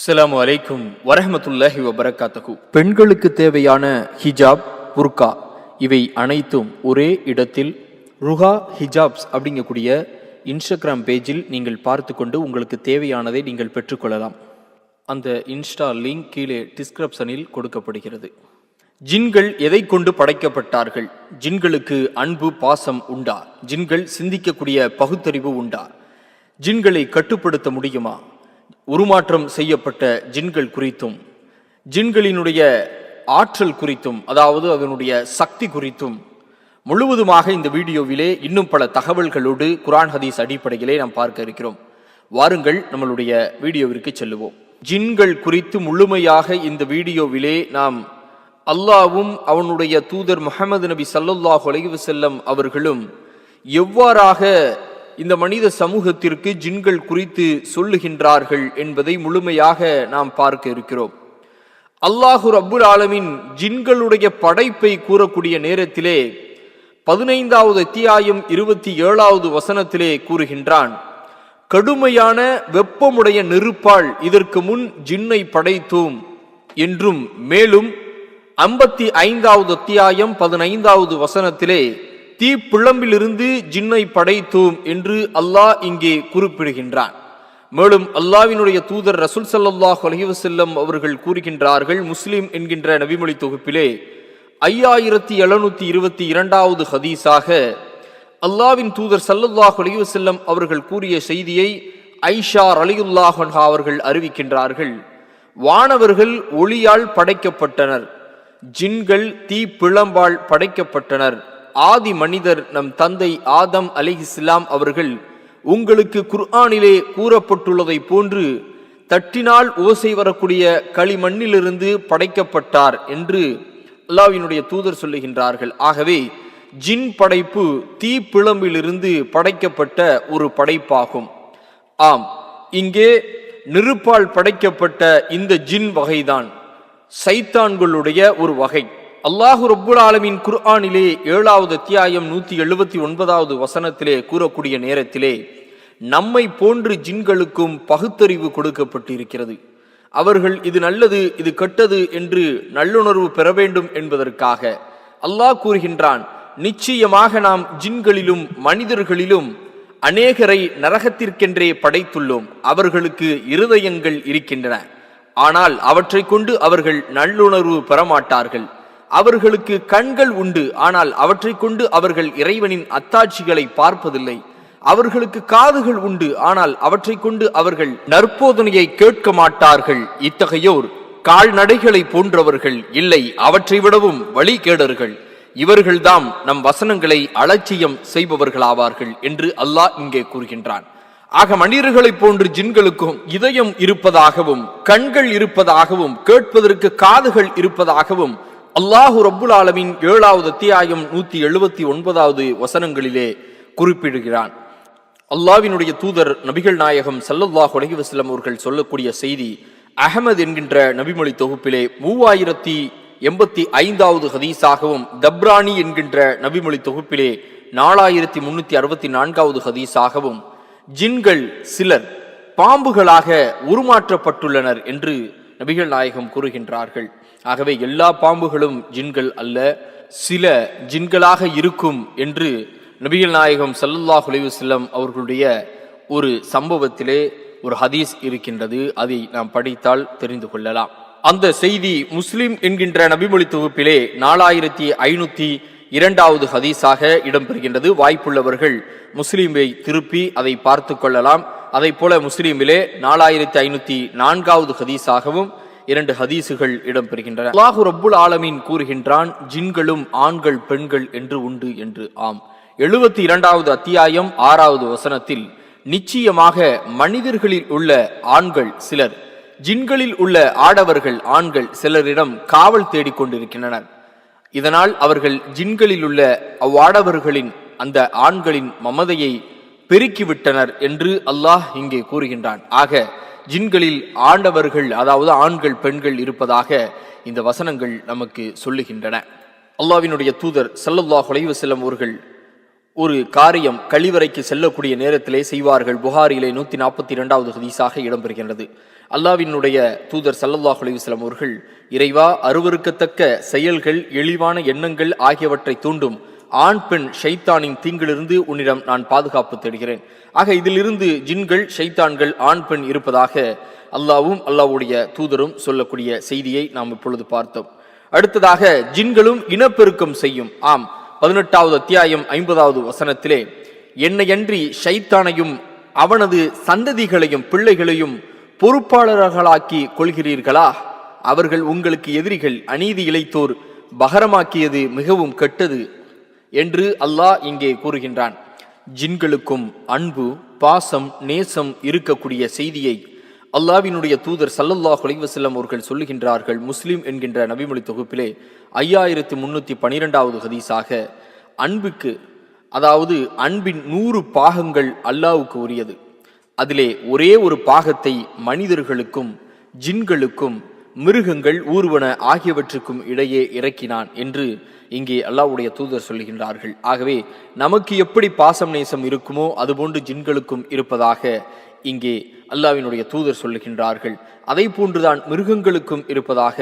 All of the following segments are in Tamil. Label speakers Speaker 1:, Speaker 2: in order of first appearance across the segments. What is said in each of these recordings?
Speaker 1: அஸ்ஸலாமு அலைக்கும் வரஹ்மத்துல்லாஹி வபரகாத்துஹு. பெண்களுக்கு தேவையான ஹிஜாப், புர்கா இவை அனைத்தும் ஒரே இடத்தில் ருஹா ஹிஜாப்ஸ் அப்படிங்கக்கூடிய இன்ஸ்டாகிராம் பேஜில் நீங்கள் பார்த்து கொண்டு உங்களுக்கு தேவையானதை நீங்கள் பெற்றுக்கொள்ளலாம். அந்த இன்ஸ்டா லிங்க் கீழே டிஸ்கிரிப்ஷனில் கொடுக்கப்படுகிறது. ஜின்கள் எதை கொண்டு படைக்கப்பட்டார்கள்? ஜின்களுக்கு அன்பு, பாசம் உண்டா? ஜின்கள் சிந்திக்கக்கூடிய பகுத்தறிவு உண்டா? ஜின்களை கட்டுப்படுத்த முடியுமா? உருமாற்றம் செய்யப்பட்ட ஜின்கள் குறித்தும் ஜின்களினுடைய ஆற்றல் குறித்தும், அதாவது அதனுடைய சக்தி குறித்தும் முழுவதுமாக இந்த வீடியோவிலே இன்னும் பல தகவல்களோடு குர்ஆன் ஹதீஸ் அடிப்படையிலே நாம் பார்க்க இருக்கிறோம். வாருங்கள் நம்மளுடைய வீடியோவிற்கு செல்லுவோம். ஜின்கள் குறித்து முழுமையாக இந்த வீடியோவிலே நாம் அல்லாஹ்வும் அவனுடைய தூதர் முஹம்மது நபி ஸல்லல்லாஹு அலைஹி வஸல்லம் அவர்களும் எவ்வாறாக இந்த மனித சமூகத்திற்கு ஜின்கள் குறித்து சொல்லுகின்றார்கள் என்பதை முழுமையாக நாம் பார்க்க இருக்கிறோம். அல்லாஹு ரப்புல் ஆலமீன் ஜின்களுடைய படைப்பை கூறக்கூடிய நேரத்திலே 15வது அத்தியாயம் 27வது வசனத்திலே கூறுகின்றான், கடுமையான வெப்பமுடைய நெருப்பால் இதற்கு முன் ஜின்னை படைத்தோம் என்றும், மேலும் 55வது அத்தியாயம் 15வது வசனத்திலே தீப்பிழம்பிலிருந்து ஜின்னை படைத்தோம் என்று அல்லாஹ் இங்கே குறிப்பிடுகின்றான். மேலும் அல்லாஹ்வினுடைய தூதர் ரசூல் ஸல்லல்லாஹு அலைஹி வஸல்லம் அவர்கள் கூறுகின்றார்கள், முஸ்லிம் என்கின்ற நபிமொழி தொகுப்பிலே 5722வது ஹதீஸாக அல்லாஹ்வின் தூதர் ஸல்லல்லாஹு அலைஹி வஸல்லம் அவர்கள் கூறிய செய்தியை ஐஷா ரலியல்லாஹு அன்ஹா அவர்கள் அறிவிக்கின்றார்கள். வானவர்கள் ஒளியால் படைக்கப்பட்டனர், ஜின்கள் தீப்பிழம்பால் படைக்கப்பட்டனர். ஆதி மனிதர் நம் தந்தை ஆதம் அலைஹிஸ்ஸலாம் அவர்கள் உங்களுக்கு குர்ஆனிலே கூறப்பட்டுள்ளதை போன்று தட்டினால் ஓசை வரக்கூடிய களிமண்ணிலிருந்து படைக்கப்பட்டார் என்று அல்லாஹ்வினுடைய தூதர் சொல்லுகின்றார்கள். ஆகவே ஜின் படைப்பு தீப்பிழம்பிலிருந்து படைக்கப்பட்ட ஒரு படைப்பாகும். ஆம், இங்கே நெருப்பால் படைக்கப்பட்ட இந்த ஜின் வகைதான் சைத்தான்களுடைய ஒரு வகை. அல்லாஹு ரப்புல் ஆலமீன் குர்ஆனிலே 7வது அத்தியாயம் 179வது வசனத்திலே கூறக்கூடிய நேரத்திலே நம்மை போன்று ஜின்களுக்கும் பகுத்தறிவு கொடுக்கப்பட்டிருக்கிறது. அவர்கள் இது நல்லது, இது கெட்டது என்று நல்லுணர்வு பெற வேண்டும் என்பதற்காக அல்லாஹ் கூறுகின்றான், நிச்சயமாக நாம் ஜின்களிலும் மனிதர்களிலும் அநேகரை நரகத்திற்கென்றே படைத்துள்ளோம். அவர்களுக்கு இருதயங்கள் இருக்கின்றன, ஆனால் அவற்றை கொண்டு அவர்கள் நல்லுணர்வு பெறமாட்டார்கள். அவர்களுக்கு கண்கள் உண்டு, ஆனால் அவற்றை கொண்டு அவர்கள் இறைவனின் அத்தாட்சிகளை பார்ப்பதில்லை. அவர்களுக்கு காதுகள் உண்டு, ஆனால் அவற்றை கொண்டு அவர்கள் நற்போதனையை கேட்க மாட்டார்கள். இத்தகையோர் கால்நடைகளை போன்றவர்கள் இல்லை, அவற்றை விடவும் வழிகேடர்கள். இவர்கள்தாம் நம் வசனங்களை அலட்சியம் செய்பவர்களாவார்கள் என்று அல்லாஹ் இங்கே கூறுகின்றான். ஆக மனிதர்களை போன்று ஜின்களுக்கும் இதயம் இருப்பதாகவும் கண்கள் இருப்பதாகவும் கேட்பதற்கு காதுகள் இருப்பதாகவும் அல்லாஹு ரப்புல் ஆலமீன் 7வது அத்தியாயம் 179வது வசனங்களிலே குறிப்பிடுகிறான். அல்லாஹ்வினுடைய தூதர் நபிகள் நாயகம் ஸல்லல்லாஹு அலைஹி வஸல்லம் அவர்கள் சொல்லக்கூடிய செய்தி அஹ்மத் என்கின்ற நபிமொழி தொகுப்பிலே 3085வது ஹதீஸாகவும், தப்ரானி என்கின்ற நபிமொழி தொகுப்பிலே 4364வது ஹதீஸாகவும், ஜின்கள் சிலர் பாம்புகளாக உருமாற்றப்பட்டுள்ளனர் என்று நபிகள் நாயகம் கூறுகின்றார்கள். ஆகவே எல்லா பாம்புகளும் ஜின்கள் அல்ல, சில ஜின்களாக இருக்கும் என்று நபிகள் நாயகம் ஸல்லல்லாஹு அலைஹி வஸல்லம் அவர்களுடைய ஒரு சம்பவத்திலே ஒரு ஹதீஸ் இருக்கின்றது. அதை நாம் படித்தால் தெரிந்து கொள்ளலாம். அந்த செய்தி முஸ்லிம் என்கின்ற நபிமொழி தொகுப்பிலே 4502வது ஹதீஸாக இடம்பெறுகின்றது. வாய்ப்புள்ளவர்கள் முஸ்லிமை திருப்பி அதை பார்த்து கொள்ளலாம். அதை போல முஸ்லிமிலே 4504வது ஹதீஸாகவும் 2 ஹதீசுகள் இடம்பெறுகின்றன. அல்லாஹு ரப்புல் ஆலமீன் கூறுகின்றான், ஜின்களும் ஆண்கள் பெண்கள் என்று உண்டு என்று. ஆம், 72வது அத்தியாயம் 6வது வசனத்தில் நிச்சயமாக மனிதர்களில் உள்ள ஆண்கள் சிலர் ஜின்களில் உள்ள ஆடவர்கள் ஆண்கள் சிலரிடம் காவல் தேடிக் கொண்டிருக்கின்றனர். இதனால் அவர்கள் ஜின்களில் உள்ள அவ்வாடவர்களின் அந்த ஆண்களின் மமதையை பெருக்கிவிட்டனர் என்று அல்லாஹ் இங்கே கூறுகின்றான். ஆக ஜின்களில் ஆண்டவர்கள், அதாவது ஆண்கள் பெண்கள் இருப்பதாக இந்த வசனங்கள் நமக்கு சொல்லுகின்றன. அல்லாஹ்வினுடைய தூதர் ஸல்லல்லாஹு அலைஹி வஸல்லம் அவர்கள் ஒரு காரியம் கழிவறைக்கு செல்லக்கூடிய நேரத்திலே செய்வார்கள். புகாரிலே 142வது ஹதீஸாக இடம்பெறுகின்றது. அல்லாஹ்வினுடைய தூதர் ஸல்லல்லாஹு அலைஹி வஸல்லம் அவர்கள், இறைவா, அருவருக்கத்தக்க செயல்கள், இழிவான எண்ணங்கள் ஆகியவற்றை தூண்டும் ஆண் பெண் ஷைத்தானின் தீங்கிலிருந்து உன்னிடம் நான் பாதுகாப்பு தேடுகிறேன். ஆக இதிலிருந்து ஜின்கள், ஷைத்தான்கள், ஆண் பெண் இருப்பதாக அல்லாஹ்வும் அல்லாஹ்வுடைய தூதரும் சொல்லக்கூடிய செய்தியை நாம் இப்பொழுது பார்த்தோம். அடுத்ததாக, ஜின்களும் இனப்பெருக்கம் செய்யும். ஆம், 18வது அத்தியாயம் 50வது வசனத்திலே, என்னையன்றி ஷைத்தானையும் அவனது சந்ததிகளையும் பிள்ளைகளையும் பொறுப்பாளர்களாக்கி கொள்கிறீர்களா? அவர்கள் உங்களுக்கு எதிரிகள், அநீதி இழைத்தோர், பகரமாக்கியது மிகவும் கெட்டது என்று அல்லாஹ் இங்கே கூறுகின்றான். ஜின்களுக்கும் அன்பு, பாசம், நேசம் இருக்கக்கூடிய செய்தியை அல்லாஹ்வினுடைய தூதர் ஸல்லல்லாஹு அலைஹி வஸல்லம் அவர்கள் சொல்லுகின்றார்கள். முஸ்லிம் என்கின்ற நபிமொழி தொகுப்பிலே 5312வது ஹதீஸாக, அன்புக்கு, அதாவது அன்பின் 100 பாகங்கள் அல்லாஹ்வுக்கு உரியது. அதிலே ஒரே ஒரு பாகத்தை மனிதர்களுக்கும் ஜின்களுக்கும் மிருகங்கள், ஊர்வன ஆகியவற்றுக்கும் இடையே இறக்கினான் என்று இங்கே அல்லாஹ்வுடைய தூதர் சொல்லுகின்றார்கள். ஆகவே நமக்கு எப்படி பாசம் நேசம் இருக்குமோ அதுபோன்று ஜின்களுக்கும் இருப்பதாக இங்கே அல்லாஹ்வினுடைய தூதர் சொல்லுகின்றார்கள். அதை போன்றுதான் மிருகங்களுக்கும் இருப்பதாக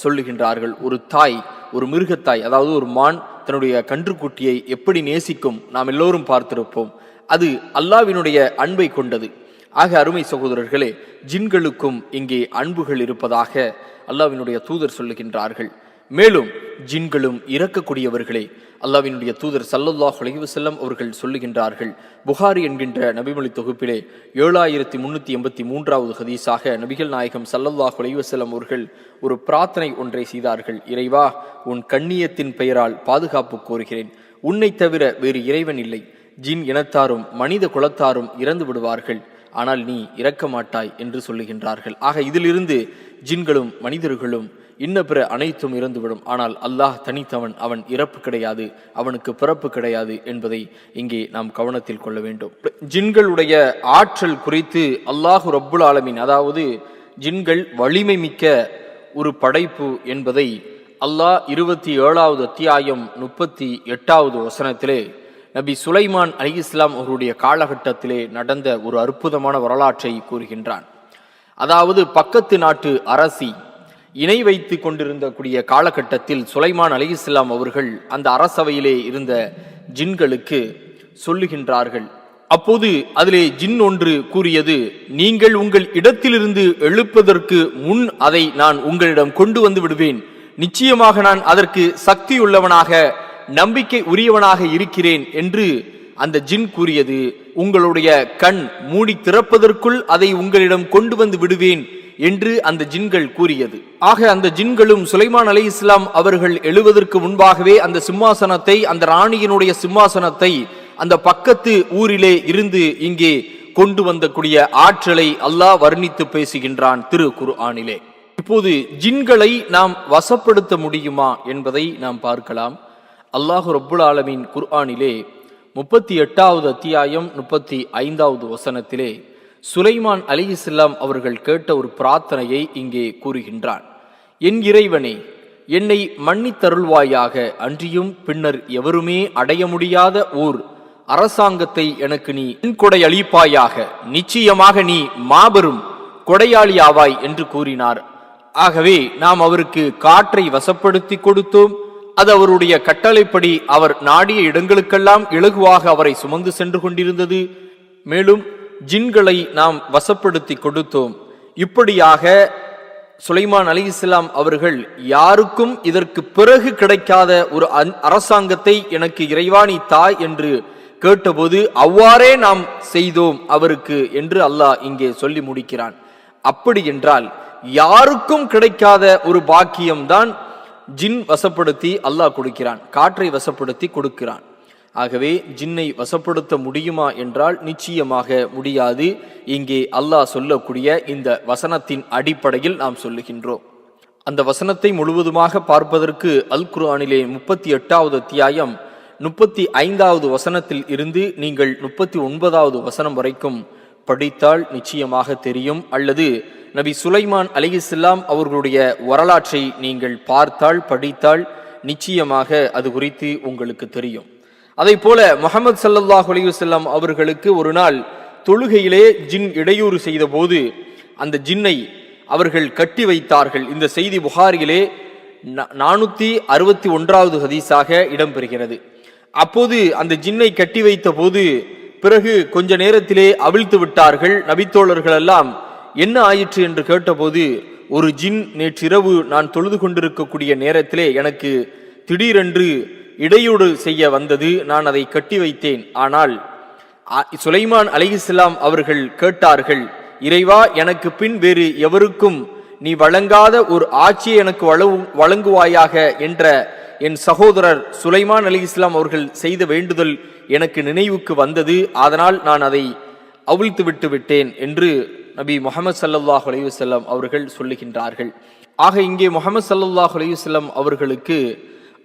Speaker 1: சொல்லுகின்றார்கள். ஒரு தாய், ஒரு மிருகத்தாய், அதாவது ஒரு மான் தன்னுடைய கன்றுக்குட்டியை எப்படி நேசிக்கும் நாம் எல்லோரும் பார்த்திருப்போம். அது அல்லாஹ்வினுடைய அன்பை கொண்டது. ஆக அருமை சகோதரர்களே, ஜின்களுக்கும் இங்கே அன்புகள் இருப்பதாக அல்லாஹ்வினுடைய தூதர் சொல்லுகின்றார்கள். மேலும் ஜின்களும் இறக்கக்கூடியவர்களே, அல்லாஹ்வினுடைய தூதர் ஸல்லல்லாஹு அலைஹி வஸல்லம் அவர்கள் சொல்லுகின்றார்கள். புகாரி என்கின்ற நபிமொழி தொகுப்பிலே 7383வது ஹதீஸாக நபிகள் நாயகம் ஸல்லல்லாஹு அலைஹி வஸல்லம் அவர்கள் ஒரு பிரார்த்தனை ஒன்றை செய்தார்கள். இறைவா, உன் கண்ணியத்தின் பெயரால் பாதுகாப்பு கோருகிறேன். உன்னை தவிர வேறு இறைவன் இல்லை. ஜின் இனத்தாரும் மனித குலத்தாரும் இறந்து விடுவார்கள், ஆனால் நீ இறக்க மாட்டாய் என்று சொல்லுகின்றார்கள். ஆக இதிலிருந்து ஜின்களும் மனிதர்களும் இன்ன பிற அனைத்தும் இறந்துவிடும். ஆனால் அல்லாஹ் தனித்தவன், அவன் இறப்பு கிடையாது, அவனுக்கு பிறப்பு கிடையாது என்பதை இங்கே நாம் கவனத்தில் கொள்ள வேண்டும். ஜின்களுடைய ஆற்றல் குறித்து அல்லாஹு ரப்புல் ஆலமீன், அதாவது ஜின்கள் வலிமை மிக்க ஒரு படைப்பு என்பதை அல்லாஹ் 27வது அத்தியாயம் 38வது வசனத்திலே நபி சுலைமான் அலைஹிஸ்ஸலாம் அவருடைய காலகட்டத்திலே நடந்த ஒரு அற்புதமான வரலாற்றை கூறுகின்றான். அதாவது பக்கத்து நாட்டு அரசி இணை வைத்து கொண்டிருந்தக்கூடிய காலகட்டத்தில் சுலைமான் அலைஹிஸ்ஸலாம் அவர்கள் அந்த அரசவையிலே இருந்த ஜின்களுக்கு சொல்லுகின்றார்கள். அப்போது அதிலே ஜின் ஒன்று கூறியது, நீங்கள் உங்கள் இடத்திலிருந்து எழுப்பதற்கு முன் அதை நான் உங்களிடம் கொண்டு வந்து விடுவேன். நிச்சயமாக நான் அதற்கு சக்தியுள்ளவனாக, நம்பிக்கை உரியவனாக இருக்கிறேன் என்று அந்த ஜின் கூறியது. உங்களுடைய கண் மூடி திறப்பதற்குள் அதை உங்களிடம் கொண்டு வந்து விடுவேன் என்று அந்த ஜின்கள் கூறியது. ஆக அந்த ஜின்களும் சுலைமான் அலைஹிஸ்ஸலாம் அவர்கள் எழுவதற்கு முன்பாகவே அந்த சிம்மாசனத்தை, அந்த ராணியினுடைய சிம்மாசனத்தை அந்த பக்கத்து ஊரிலே இருந்து இங்கே கொண்டு வந்தக்கூடிய ஆற்றலை அல்லாஹ் வர்ணித்து பேசுகின்றான் திரு குர்ஆனிலே. இப்போது ஜின்களை நாம் வசப்படுத்த முடியுமா என்பதை நாம் பார்க்கலாம். அல்லாஹு ரப்புல் ஆலமீன் குர்ஆனிலே 38வது அத்தியாயம் 35வது வசனத்திலே சுலைமான் அலைஹிஸ்ஸலாம் அவர்கள் கேட்ட ஒரு பிரார்த்தனையை இங்கே கூறுகின்றான். என் இறைவனே, என்னை மன்னித்தருள்வாயாக, அன்றியும் பின்னர் எவருமே அடைய முடியாத ஓர் அரசாங்கத்தை எனக்கு நீ கொடை அளிப்பாயாக. நிச்சயமாக நீ மாபெரும் கொடையாளி ஆவாய் என்று கூறினார். ஆகவே நாம் அவருக்கு காற்றை வசப்படுத்தி கொடுத்தோம். அது அவருடைய கட்டளைப்படி அவர் நாடிய இடங்களுக்கெல்லாம் இலகுவாக அவரை சுமந்து சென்று கொண்டிருந்தது. மேலும் ஜின்களை நாம் வசப்படுத்தி கொடுத்தோம். இப்படியாக சுலைமான் அலைஹிஸ்ஸலாம் அவர்கள் யாருக்கும் இதற்கு பிறகு கிடைக்காத ஒரு அரசாங்கத்தை எனக்கு இறைவானி தாய் என்று கேட்டபோது அவ்வாறே நாம் செய்தோம் அவருக்கு என்று அல்லாஹ் இங்கே சொல்லி முடிக்கிறான். அப்படி என்றால் யாருக்கும் கிடைக்காத ஒரு பாக்கியம்தான் ஜின் வசப்படுத்தி அல்லாஹ் கொடுக்கிறான், காற்றை வசப்படுத்தி கொடுக்கிறான். ஆகவே ஜின்னை வசப்படுத்த முடியுமா என்றால் நிச்சயமாக முடியாது. இங்கே அல்லாஹ் சொல்லக்கூடிய இந்த வசனத்தின் அடிப்படையில் நாம் சொல்லுகின்றோம். அந்த வசனத்தை முழுவதுமாக பார்ப்பதற்கு அல் குர்ஆனிலே 38வது அத்தியாயம் 35வது வசனத்தில் இருந்து நீங்கள் 39வது வசனம் வரைக்கும் படித்தால் நிச்சயமாக தெரியும். அல்லது நபி சுலைமான் அலைஹிஸ்ஸலாம் அவர்களுடைய வரலாற்றை நீங்கள் பார்த்தால், படித்தால் நிச்சயமாக அது குறித்து உங்களுக்கு தெரியும். அதை போல முஹம்மது ஸல்லல்லாஹு அலைஹி வஸல்லம் அவர்களுக்கு ஒரு நாள் தொழுகையிலே ஜின் இடையூறு செய்த போது அந்த ஜின்னை அவர்கள் கட்டி வைத்தார்கள். இந்த செய்தி புகாரியிலே 461வது ஹதீஸாக இடம்பெறுகிறது. அப்போது அந்த ஜின்னை கட்டி வைத்த போது பிறகு கொஞ்ச நேரத்திலே அவிழ்த்து விட்டார்கள். நபித்தோழர்கள் எல்லாம் என்ன ஆயிற்று என்று கேட்டபோது, ஒரு ஜின் நேற்றிரவு நான் தொழுது கொண்டிருக்கக்கூடிய நேரத்திலே எனக்கு திடீரென்று இடையூறு செய்ய வந்தது. நான் அதை கட்டி வைத்தேன். ஆனால் சுலைமான் அலைஹிஸ்ஸலாம் அவர்கள் கேட்டார்கள், இறைவா, எனக்கு பின் வேறு எவருக்கும் நீ வழங்காத ஒரு ஆட்சியை எனக்கு வழங்குவாயாக என்ற என் சகோதரர் சுலைமான் அலைஹிஸ்ஸலாம் அவர்கள் செய்த வேண்டுதல் எனக்கு நினைவுக்கு வந்தது. அதனால் நான் அதை அவிழ்த்து விட்டு விட்டேன் என்று நபி முஹம்மது ஸல்லல்லாஹு அலைஹி வஸல்லம் அவர்கள் சொல்லுகின்றார்கள். ஆக இங்கே முஹம்மது ஸல்லல்லாஹு அலைஹி வஸல்லம் அவர்களுக்கு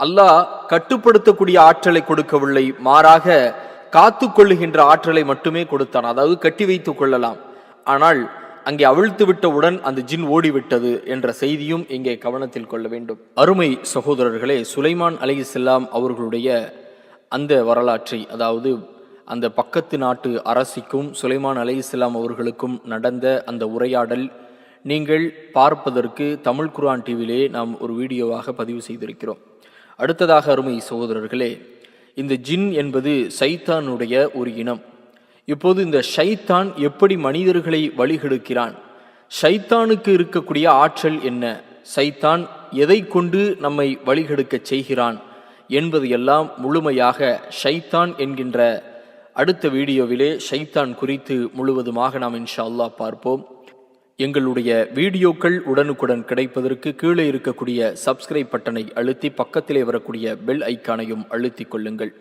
Speaker 1: அல்லாஹ் கட்டுப்படுத்தக்கூடிய ஆற்றலை கொடுக்கவில்லை, மாறாக காத்து கொள்ளுகின்ற ஆற்றலை மட்டுமே கொடுத்தான். அதாவது கட்டி வைத்துக் கொள்ளலாம், ஆனால் அங்கே அவிழ்த்து விட்டவுடன் அந்த ஜின் ஓடிவிட்டது என்ற செய்தியும் இங்கே கவனத்தில் கொள்ள வேண்டும். அருமை சகோதரர்களே, சுலைமான் அலைஹிஸ்ஸலாம் அவர்களுடைய அந்த வரலாற்றை, அதாவது அந்த பக்கத்து நாட்டு அரசிக்கும் சுலைமான் அலைஹிஸ்ஸலாம் அவர்களுக்கும் நடந்த அந்த உரையாடல் நீங்கள் பார்ப்பதற்கு தமிழ் குர்ஆன் டிவியிலே நாம் ஒரு வீடியோவாக பதிவு செய்திருக்கிறோம். அடுத்ததாக அருமை சகோதரர்களே, இந்த ஜின் என்பது சைத்தானுடைய ஒரு இனம். இப்போது இந்த ஷைத்தான் எப்படி மனிதர்களை வழிகெடுக்கிறான், ஷைத்தானுக்கு இருக்கக்கூடிய ஆற்றல் என்ன, சைத்தான் எதை கொண்டு நம்மை வழிகெடுக்க செய்கிறான் என்பதையெல்லாம் முழுமையாக ஷைத்தான் என்கின்ற அடுத்த வீடியோவிலே ஷைத்தான் குறித்து முழுவதுமாக நாம் இன்ஷா அல்லாஹ் பார்ப்போம். எங்களுடைய வீடியோக்கள் உடனுக்குடன் கிடைப்பதற்கு கீழே இருக்கக்கூடிய சப்ஸ்கிரைப் பட்டனை அழுத்தி பக்கத்திலே வரக்கூடிய பெல் ஐக்கானையும் அழுத்திக் கொள்ளுங்கள்.